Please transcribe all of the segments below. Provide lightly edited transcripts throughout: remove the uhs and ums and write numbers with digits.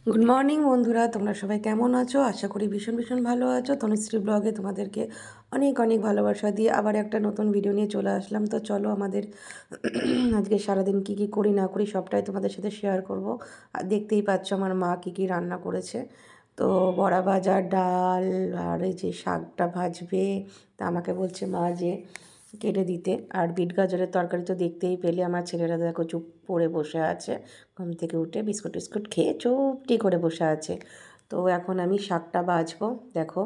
Good morning বন্ধুরা, তোমরা সবাই কেমন আছো? আশা করি ভীষণ ভীষণ ভালো আছো। তনুশ্রী ব্লগে তোমাদেরকে অনেক অনেক ভালোবাসা দিয়ে আবার একটা নতুন ভিডিও নিয়ে চলে আসলাম। তো চলো আমাদের আজকে সারাদিন কী কী করি না করি সবটাই তোমাদের সাথে শেয়ার করব। আর দেখতেই পাচ্ছ আমার মা কী কী রান্না করেছে। তো বড়া ভাজা, ডাল, আর এই যে শাকটা ভাজবে। তা আমাকে বলছে মা যে কেটে দিতে। আর বিট গাজরের তরকারি তো দেখতেই পেলে, আমার ছেলেরা দেখো চুপ করে বসে আছে, ঘুম থেকে উঠে বিস্কুট টিস্কুট খেয়ে চুপটি করে বসে আছে। তো এখন আমি শাকটা ভাজবো। দেখো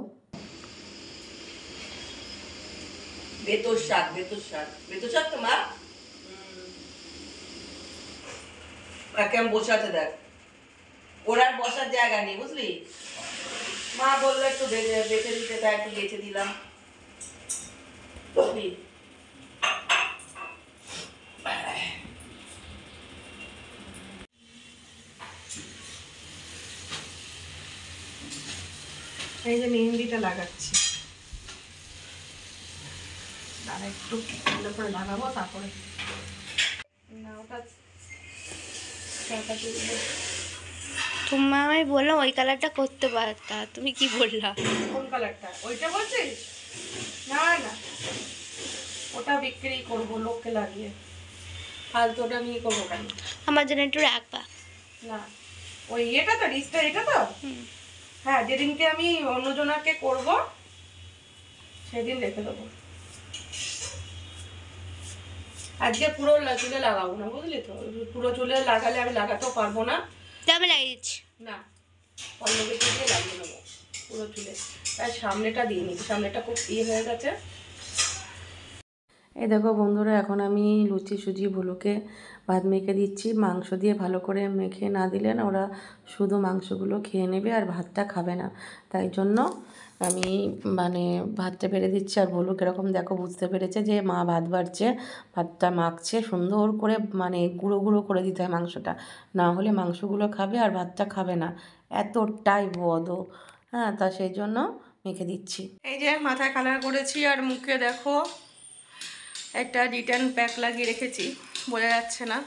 বেতর শাক, বেতর শাক, বেতর শাক তো মা কেমন বসে আছে দেখ, ওর আর বসার জায়গা নেই বুঝলি। মা বললো একটু বেঁচে দিতে, তাই একটু বেঁচে দিলাম বুঝলি। এই যে মেহেন্দিটা লাগাচ্ছি, আর একটু ভালো করে লাগাবো, তারপরে না ওটা তোমায় আমি বললাম ওই কালারটা করতে পারতা, তুমি কি বললা? কোন কালারটা? ওইটা বলছিস? না না, ওটা বিক্রি করবো লোককে লাগিয়ে, ফালতু ওটা নিয়ে করবো কেন? আমার জন্য একটু রাখবা। না, ওই এটা তো ডিসটা, এটা তো হ্যাঁ, যেদিনকে আমি অন্যজনাকে করব সেদিন রেখে দেবো। আজকে পুরো চুলে লাগাবো না বুঝলি তো, পুরো চুলে লাগালে আমি লাগাতেও পারবো না। আমি লাগিয়ে দিচ্ছি। না, পল্লবীকে দিয়ে লাগিয়ে নেবো পুরো চুলে। তাই সামনেটা দিয়ে নিই, সামনেটা খুব হয়ে গেছে। এই দেখো বন্ধুরা, এখন আমি লুচি সুজি ভুলুকে ভাত মেখে দিচ্ছি। মাংস দিয়ে ভালো করে মেখে না দিলে না, ওরা শুধু মাংসগুলো খেয়ে নেবে আর ভাতটা খাবে না। তাই জন্য আমি মানে ভাতটা বেড়ে দিচ্ছি। আর ভুলুক এরকম দেখো বুঝতে পেরেছে যে মা ভাত বাড়ছে, ভাতটা মাখছে সুন্দর করে, মানে গুঁড়ো গুঁড়ো করে দিতে হয় মাংসটা, না হলে মাংসগুলো খাবে আর ভাতটা খাবে না। এতটাই বদো। হ্যাঁ, তা সেই জন্য মেখে দিচ্ছি। এই যে মাথায় কালার করেছি, আর মুখে দেখো একটা রিটার্ন প্যাক লাগিয়ে রেখেছি, বোঝা যাচ্ছে না।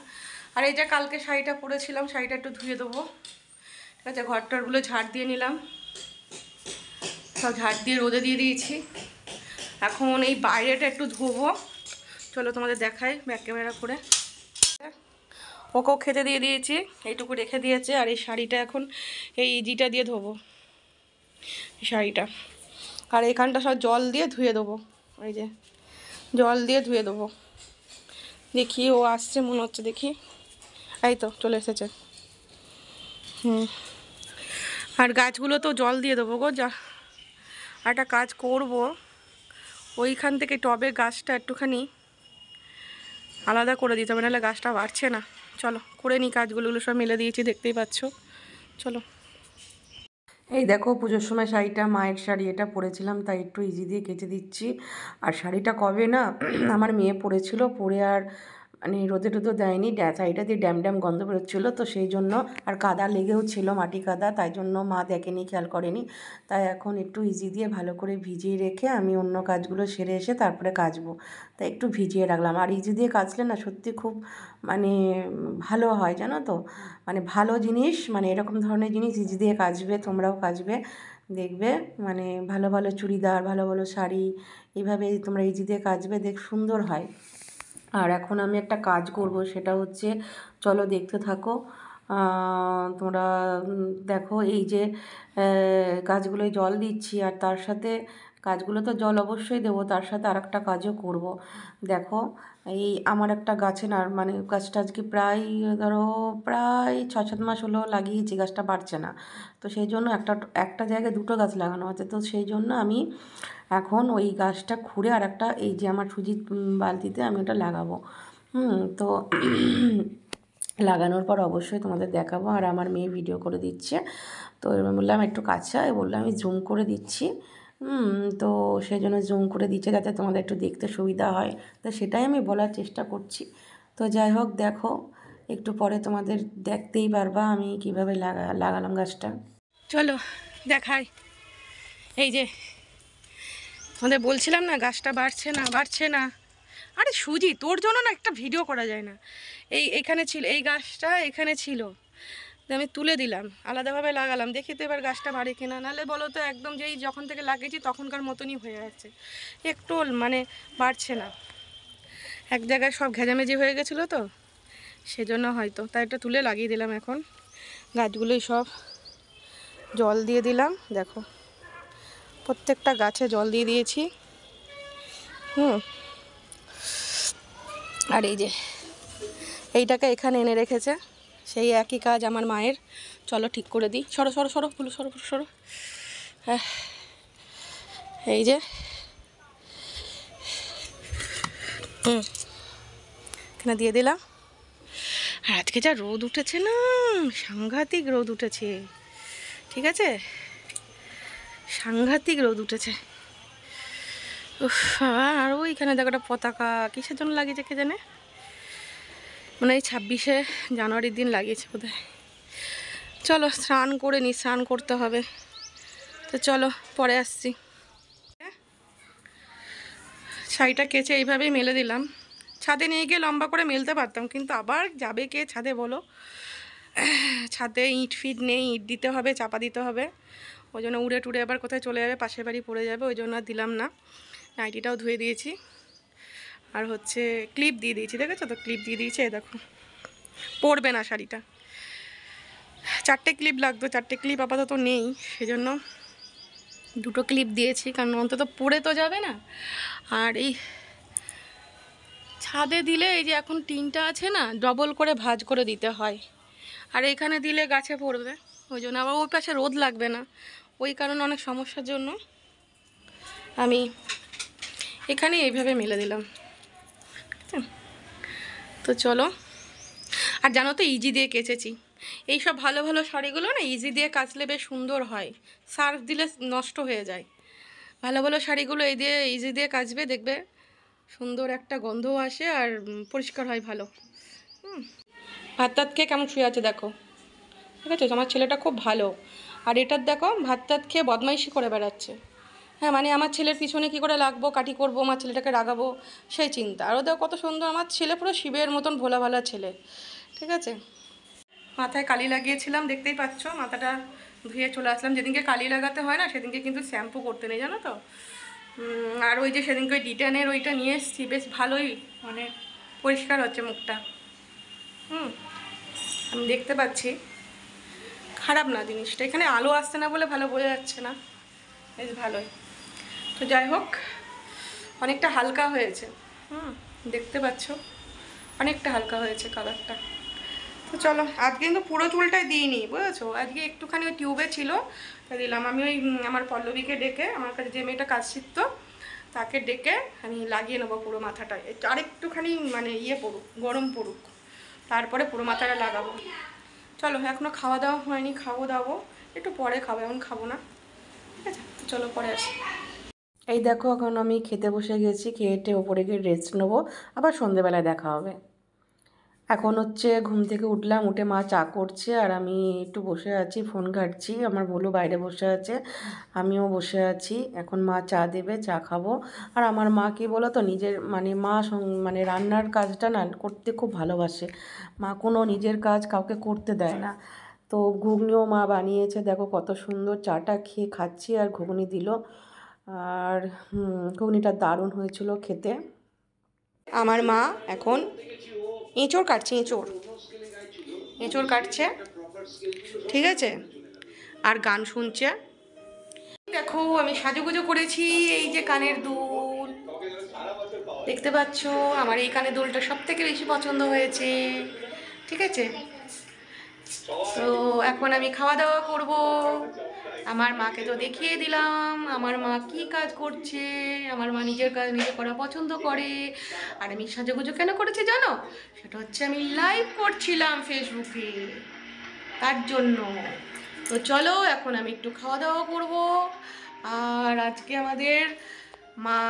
আর এই যে কালকে শাড়িটা পরেছিলাম, শাড়িটা একটু ধুয়ে দেবো। ঠিক আছে, ঘরটারগুলো ঝাড় দিয়ে নিলাম, সব ঝাড় দিয়ে রোদে দিয়ে দিয়েছি। এখন এই বাইরেটা একটু ধোবো। চলো তোমাদের দেখাই ব্যাক ক্যামেরা করে। ওকেও খেতে দিয়ে দিয়েছি, এইটুকু রেখে দিয়েছে। আর এই শাড়িটা এখন এই ইজিটা দিয়ে ধোবো, এই শাড়িটা। আর এখানটা সব জল দিয়ে ধুয়ে দেবো, ওই যে জল দিয়ে ধুয়ে দেবো। দেখি ও আসছে মনে হচ্ছে, দেখি, এই তো চলে এসেছে। আর গাছগুলো তো জল দিয়ে দেবো গো। যা একটা কাজ করব, ওইখান থেকে টবের গাছটা একটুখানি আলাদা করে দিতে হবে, নাহলে গাছটা বাড়ছে না। চলো করে নিই কাজগুলো, সব মেলে দিয়েছি দেখতেই পাচ্ছ। চলো, এই দেখো পুজোর সময় শাড়িটা, মায়ের শাড়ি, এটা পরেছিলাম, তাই একটু ইজি দিয়ে কেচে দিচ্ছি। আর শাড়িটা কবে না আমার মেয়ে পরেছিল, পরে আর মানে রোদে টোদে দেয়নি, শাড়িটা দিয়ে ড্যাম ড্যাম গন্ধ বেরোচ্ছিলো, তো সেই জন্য। আর কাদা লেগেও ছিল, মাটি কাদা, তাই জন্য মা দেখেনি, খেয়াল করেনি। তাই এখন একটু ইজি দিয়ে ভালো করে ভিজিয়ে রেখে আমি অন্য কাজগুলো সেরে এসে তারপরে কাচবো। তাই একটু ভিজিয়ে রাখলাম। আর ইজি দিয়ে কাচলে না সত্যি খুব মানে ভালো হয়, জানো তো। মানে ভালো জিনিস, মানে এরকম ধরনের জিনিস ইজি দিয়ে কাচবে, তোমরাও কাচবে, দেখবে মানে ভালো ভালো চুড়িদার, ভালো ভালো শাড়ি, এইভাবে তোমরা ইজি দিয়ে কাচবে, দেখ সুন্দর হয়। আর এখন আমি একটা কাজ করব, সেটা হচ্ছে, চলো দেখতে থাকো তোমরা। দেখো এই যে গাছগুলোয় জল দিচ্ছি, আর তার সাথে গাছগুলো তো জল অবশ্যই দেবো, তার সাথে আর একটা কাজও করব। দেখো এই আমার একটা গাছে না, মানে গাছটা আজকে প্রায় ধরো প্রায় 6-7 মাস হলো লাগিয়েছি, গাছটা বাড়ছে না। তো সেই জন্য একটা জায়গায় দুটো গাছ লাগানো আছে, তো সেই জন্য আমি এখন ওই গাছটা খুঁড়ে আর একটা, এই যে আমার সুজির বালতিতে আমি ওটা লাগাবো। তো লাগানোর পর অবশ্যই তোমাদের দেখাবো। আর আমার মেয়ে ভিডিও করে দিচ্ছে, তো এবার বললাম একটু কাছে, বললাম আমি জুম করে দিচ্ছি। তো সেই জন্য জুম করে দিচ্ছে যাতে তোমাদের একটু দেখতে সুবিধা হয়, তো সেটাই আমি বলার চেষ্টা করছি। তো যাই হোক, দেখো একটু পরে তোমাদের দেখতেই পারবা আমি কিভাবে লাগালাম গাছটা। চলো দেখাই। এই যে তোমাদের বলছিলাম না গাছটা বাড়ছে না বাড়ছে না। আরে সুজি, তোর জন্য না একটা ভিডিও করা যায় না। এখানে ছিল এই গাছটা, এখানে ছিল, দিয়ে আমি তুলে দিলাম, আলাদাভাবে লাগালাম, দেখি তো এবার গাছটা বাড়ে কিনা। নাহলে বলো তো একদম যেই যখন থেকে লাগিয়েছি তখনকার মতনই হয়ে যাচ্ছে, একটু মানে বাড়ছে না। এক জায়গায় সব ঘেঁজামেজি হয়ে গেছিলো তো সেজন্য হয়তো, তাই এটা তুলে লাগিয়ে দিলাম। এখন গাছগুলোই সব জল দিয়ে দিলাম, দেখো প্রত্যেকটা গাছে জল দিয়ে দিয়েছি। আর এই যে এইটাকে এখানে এনে রেখেছে, সেই একই কাজ আমার মায়ের। চলো ঠিক করে দিই, সরো সরো সরো ফুলো, সরো সরো। হ্যাঁ এই যে এখানে দিয়ে দিলাম। আর আজকে যা রোদ উঠেছে না, সাংঘাতিক রোদ উঠেছে, ঠিক আছে, সাংঘাতিক রোদ উঠেছে। উফ বাবা, আর ওইখানে দেখো একটা পতাকা, কিসের জন্য লাগিয়েছে কে জানে, মানে এই 26শে জানুয়ারির দিন লাগিয়েছে বোধহয়। চলো স্নান করে নি, স্নান করতে হবে, তো চলো পরে আসছি। শাড়িটা কেচে এইভাবেই মেলে দিলাম। ছাদে নিয়ে গিয়ে লম্বা করে মেলতে পারতাম, কিন্তু আবার যাবে কে ছাদে বলো, ছাদে ইট ফিট নেই, ইট দিতে হবে, চাপা দিতে হবে, ওই জন্য উড়ে টুড়ে আবার কোথায় চলে যাবে, পাশের বাড়ি পড়ে যাবে, ওই জন্য আর দিলাম না। নাইটিটাও ধুয়ে দিয়েছি, আর হচ্ছে ক্লিপ দিয়ে দিয়েছি, দেখেছো তো ক্লিপ দিয়ে দিয়েছে, দেখো পরবে না শাড়িটা। 4টে ক্লিপ লাগতো, 4টে ক্লিপ আপাতত নেই, সেজন্য 2টো ক্লিপ দিয়েছি, কারণ অন্তত পরে তো যাবে না। আর এই ছাদে দিলে এই যে এখন টিনটা আছে না, ডবল করে ভাঁজ করে দিতে হয়, আর এখানে দিলে গাছে পড়বে, ওই জন্য আবার ওই পাশে রোদ লাগবে না, ওই কারণে অনেক সমস্যার জন্য আমি এখানে এইভাবে মেলে দিলাম। তো চলো, আর জানো তো ইজি দিয়ে কেচেছি, এইসব ভালো ভালো শাড়িগুলো না ইজি দিয়ে কাচলে বেশ সুন্দর হয়, সার্ফ দিলে নষ্ট হয়ে যায়। ভালো ভালো শাড়িগুলো এই দিয়ে ইজি দিয়ে কাচবে, দেখবে সুন্দর একটা গন্ধও আসে, আর পরিষ্কার হয় ভালো। ভাত টাত খেয়ে কেমন শুয়ে আছে দেখো, ঠিক আছে, আমার ছেলেটা খুব ভালো। আর এটার দেখো ভাত টাত খেয়ে বদমাইশি করে বেড়াচ্ছে। হ্যাঁ মানে আমার ছেলের পিছনে কী করে লাগবো, কাটি করবো, আমার ছেলেটাকে রাগাবো, সেই চিন্তা। আরও দেখো কত সুন্দর, আমার ছেলে পুরো শিবের মতন ভোলা ভালা ছেলে, ঠিক আছে। মাথায় কালি লাগিয়েছিলাম, দেখতেই পাচ্ছ, মাথাটা ধুয়ে চলে আসলাম। যেদিনকে কালি লাগাতে হয় না সেদিনকে কিন্তু শ্যাম্পু করতে নেই, জানো তো। আর ওই যে সেদিনকে ওই ডিটানের ওইটা নিয়ে এসেছি, বেশ ভালোই মানে পরিষ্কার হচ্ছে মুখটা। আমি দেখতে পাচ্ছি, খারাপ না জিনিসটা, এখানে আলো আসছে না বলে ভালো বোঝা যাচ্ছে না, বেশ ভালোই। তো যাই হোক, অনেকটা হালকা হয়েছে, দেখতে পাচ্ছ অনেকটা হালকা হয়েছে কালারটা। তো চলো, আজকে কিন্তু পুরো চুলটাই দিইনি বুঝেছো, আজকে একটুখানি ওই টিউবে ছিল তাই দিলাম। আমি ওই আমার পল্লবীকে ডেকে, আমার কাছে যে মেয়েটা কাজ শিখতো তাকে ডেকে আমি লাগিয়ে নেবো পুরো মাথাটায়, আরেকটুখানি মানে ইয়ে পড়ুক, গরম পড়ুক, তারপরে পুরো মাথাটা লাগাবো। চলো, এখনও খাওয়া দাওয়া হয়নি, খাবো দাবো একটু পরে, খাবো এখন খাবো না, ঠিক আছে। তো চলো পরে আসি। এই দেখো এখন আমি খেতে বসে গেছি, খেয়েটে ওপরে গিয়ে রেস্ট নেবো, আবার সন্ধেবেলায় দেখা হবে। এখন হচ্ছে ঘুম থেকে উঠলাম, উঠে মা চা করছে, আর আমি একটু বসে আছি, ফোন ঘাঁটছি। আমার বলু বাইরে বসে আছে, আমিও বসে আছি। এখন মা চা দেবে, চা খাবো। আর আমার মা কি বলো তো, নিজের মানে মা মানে রান্নার কাজটা না করতে খুব ভালোবাসে। মা কোনো নিজের কাজ কাউকে করতে দেয় না। তো ঘুগনিও মা বানিয়েছে, দেখো কত সুন্দর, চাটা খেয়ে খাচ্ছি, আর ঘুগনি দিল, আর ঘুগনিটা দারুণ হয়েছিল খেতে। আমার মা এখন এঁচোড় কাটছে, এঁচোড় কাটছে, ঠিক আছে, আর গান শুনছে। দেখো আমি সাজুগুজো করেছি, এই যে কানের দুল দেখতে পাচ্ছ, আমার এই কানের দুলটা সব থেকে বেশি পছন্দ হয়েছে, ঠিক আছে। তো এখন আমি খাওয়া দাওয়া করব। আমার মাকে তো দেখিয়ে দিলাম আমার মা কি কাজ করছে, আমার মা নিজের কাজ নিজে করা পছন্দ করে। আর আমি সাজুগুজো কেন করেছি জানো, সেটা হচ্ছে আমি লাইভ করছিলাম ফেসবুকে, তার জন্য। তো চলো এখন আমি একটু খাওয়া দাওয়া করব। আর আজকে আমাদের মা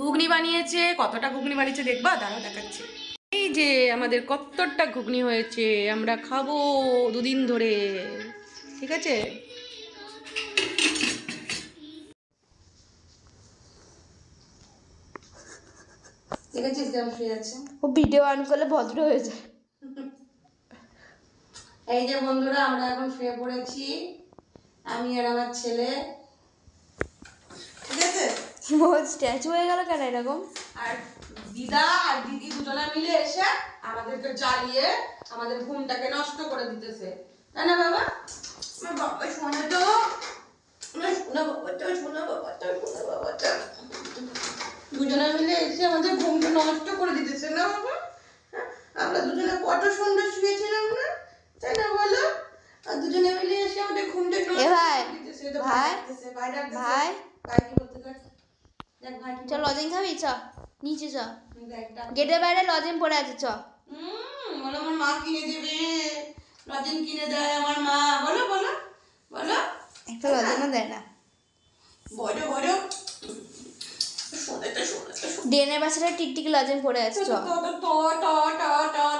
ঘুগনি বানিয়েছে, কতটা ঘুগনি বানিয়েছে দেখবা, দাঁড়া দেখাচ্ছি। এই যে আমাদের কতটা ঘুগনি হয়েছে, আমরা খাবো 2 দিন ধরে, ঠিক আছে। দেখেছিস কেমন শুয়ে আছে, ও ভিডিও অন করলে ভদ্র হয়ে যায়। এই যে বন্ধুরা, আমরা এখন শুয়ে পড়েছি, আমি আর আমার ছেলে, ঠিক আছে? স্ট্যাচু হয়ে গেল কেন এরকম? আর দিদা আর দিদি দুজনে মিলে এসে আমাদেরকে জ্বালিয়ে আমাদের ঘুমটাকে নষ্ট করে দিতেছে, তাই না বাবা? আমার বাবা শোনে তো, শোনা বাবাটা, শোনা বাবাটা, শোনা বাবাটা, দুজনে মিলে এসে আমাদের ঘুমটা নষ্ট করে দিতেছে না বাবা? হ্যাঁ? আমরা দুজনে কত সুন্দর শুয়েছিলাম না, তাই না বলো? আর দুজনে মিলে এসে আমাদের ঘুমটা নষ্ট ভাই, করে দিতেছে। তো ভাই, ডাকতেছে, ভাই ডাকতেছে। ভাই। ভাই কি বলতে চায়? দেখ ভাই কি চল লজেন খাবি, চ নিচে চ, বলতে- দেখ ডাক। গেটের বাইরে লজেন পড়ে আছে, চ। বলো আমার মা কিনে দেবে, লজেন কিনে দেয় আমার মা, বলো বলো বলো। একটা লজেনও দেয় না। বড় বড় শোনাতে শোনাতে ডেনের বাসাটা টিকটিকি লজেন পড়ে আছে, চ। ট ট ট ট ট